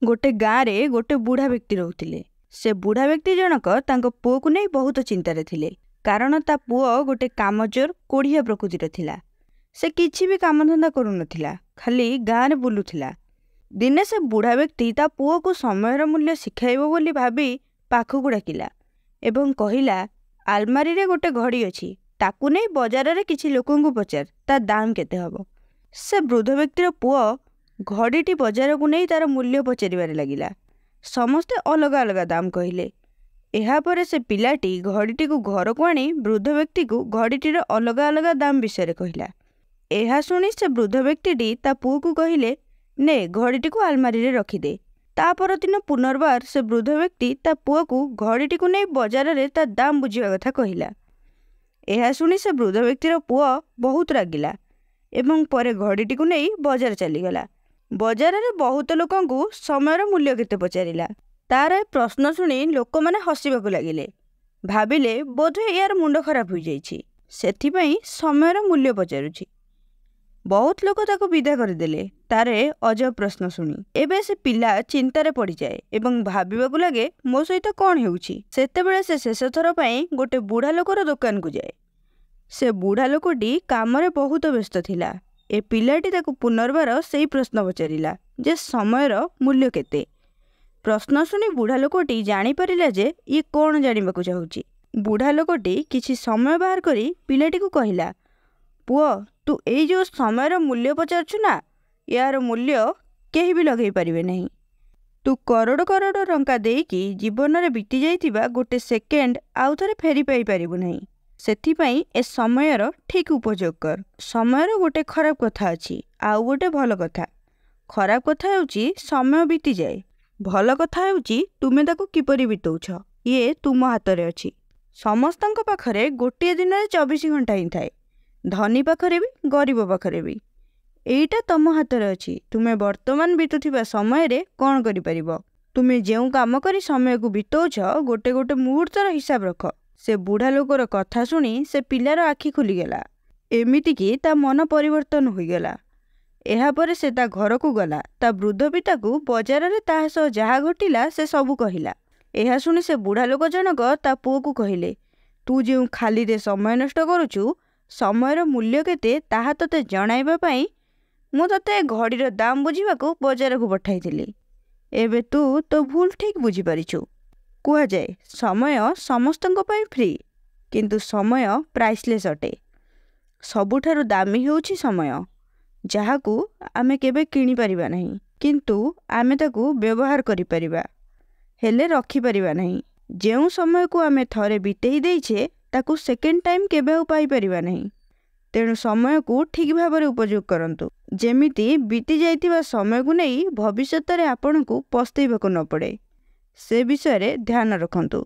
गोटे गाँव में गोटे बुढ़ा व्यक्ति रोते। से बुढ़ा व्यक्ति जनक तांको पुओ को नहीं बहुत चिंतार थिले, कारण ता पुओ गोटे कामचोर कोढ़िया प्रकृतिर थिला। से किछि भी काम धंदा करू नथिला, खाली गाँव में बुलुथिला। दिने से बुढ़ा व्यक्ति ता पुओ को समयर मूल्य शिखाइबो बोली भाबी पाखकु डाकिला एवं कहिला, आलमारी रे गोटे घड़ी अछि, ताकू नहीं बजार रे किछि लोकंकु पचार ता दाम केते हबो। से वृद्ध व्यक्तिर पुओ घड़ीटी बजार को नहीं तार मूल्य पचारिबारे लागिला। समस्ते अलग अलग दाम कहले। एहापर से पिलाटी घड़ीटी को घर को आनी वृद्ध व्यक्ति को घड़ीटीर अलग अलग दाम विषय कहला। एहा सुनी से वृद्ध व्यक्ति ता पुओ को कहले, ने घड़ीटी को आलमारी रे रखिदे। ता परदिन पुनर्बार से वृद्ध व्यक्ति ता पुओ को घड़ीटी को नहीं बजार रे ता दाम बुझिबा कथा कहला। एहा सुनी से वृद्ध व्यक्तिर पुओ बहुत रागिला एवं परे घड़ीटी को नहीं बजार चलीगला। बजार रे बहुत लोकंकु समयर मूल्य केते पचारिला। तार ए प्रश्न शुणी लोक माने हसिबाकु लागिले। भाबिले बोधे यार मुंड खराब हो जाइछि, सेथिपई समयर मूल्य पचारुछि। बहुत लोक ताको विदा करदेले तार अजब प्रश्न शुणी। एबे से पिला चिंतारे पड़ी जाए एवं भाबिबाकु लागे, मो सहित कौन हेउछि। सेतेबेले से शेष थर पई गोटे बुढ़ा लोकर दुकान को जाए। से बुढ़ा लोकटी कामरे बहुत व्यस्त थिला। ए पिलाटी ताको पुनर्बार सेही प्रश्न पचारिला जे समयर मूल्य केते। प्रश्न शुणी बुढ़ा लोकटी जानी परिला जे ये कौन जानिबाकु चाहुछि। बुढ़ा लोकटी किछि समय बाहर करी पिलाटी को कहिला, पुओ तू एई जो समयर मूल्य पचारछु ना, यार मूल्य केही भी लगेई पारिबे नहीं। तू करोड़ करोड़ टंका देकी जीवन रे बीती जाइतिबा गोटे सेकेंड आउ थरे फेरी पाई पारिबु नहीं। सेथिपई ए समयर ठीक उपयोग कर। समयर गोटे खराब कथा अछि, आउ गोटे भल कथा। खराब कथा हेउछि समय बीती जाए, भल कथा हेउछि तुमे ताको किपरि बितौछ, ये तुम हाथ रे अछि। समस्तंक पाखरे गोटे दिन रे 24 घंटा ही थाए, धनी पाखरे भी गरीब पाखरे भी। एईटा तम हाथ रे अछि। तुमे वर्तमान बीतुथिबा समय रे कोन करि परिबो। तुमे जेउ काम करी समय को बितौछ गोटे गोटे मुहूर्तर हिसाब रख। से बुढ़ा लोकर कथा शुणी से पिलार आखि खुलीगला। एमिति कि ता मन परिवर्तन होईगला। एहापरे से ता घर को गला। ता वृद्ध पिता को बजार रे ता सह जहा घटिला से सबू कहिला। एहा शुणी से बुढ़ा लोक जनक ता पुओ को कहिले, तू जेउ खाली रे समय नष्ट करुछु, समयर मूल्य केते ताहा तते जणाइबा पई मु तते घड़ीर दाम बुझिबाकू बजार को पठाइथिली। एबे तू तो भूल ठीक बुझी परिछु। कुहा जाए समय समस्तंक पई फ्री, किंतु समय प्राइसलेस अटे। सबुठारु दामी हेउछि समय, जहाकू आमे केबे किनी परिबा नहीं, किंतु आमे ताकू व्यवहार करि परिबा, हेले रखी परिबा नहीं। जेउ समय को आमे थरे बितेई देइछे ताकू सेकेंड टाइम केबे पाई परिबा नहीं। तेणु समय को ठीक भाबरे उपयोग करंतु, जेमिति बीती जाइतिबा समय को नहीं भविष्यत रे आपन को पस्तेइबाकू न पड़े। से विषय रे ध्यान रखंतु।